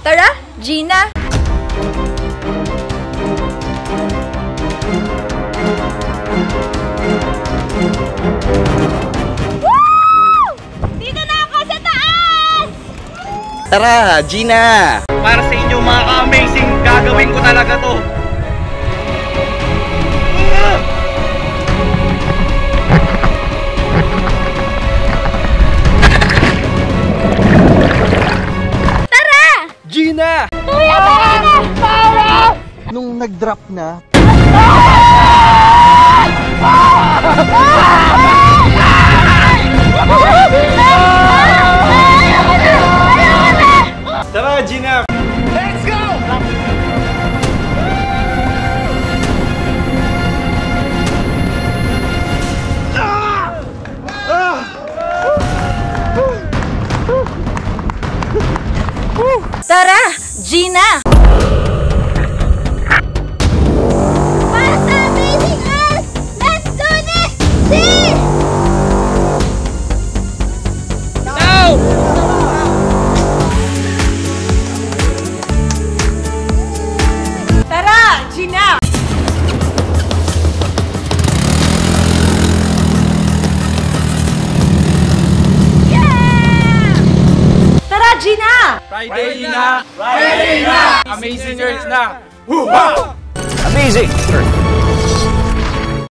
Tara, Gina! Woo! Dito na ako sa taas! Tara, Gina! Para sa inyo mga ka-amazing, gagawin ko talaga to. Tara! Gina! Kuya, tara na! Para! Nung nag-drop na, Tara, Gina! Let's go! Tara, Gina! Para sa Amazing Us! Let's do this! See! Now! Tara, Gina! Yeah! Tara, Gina! Friday na! Friday na! Amazing Earth na! Woo-ha! amazing!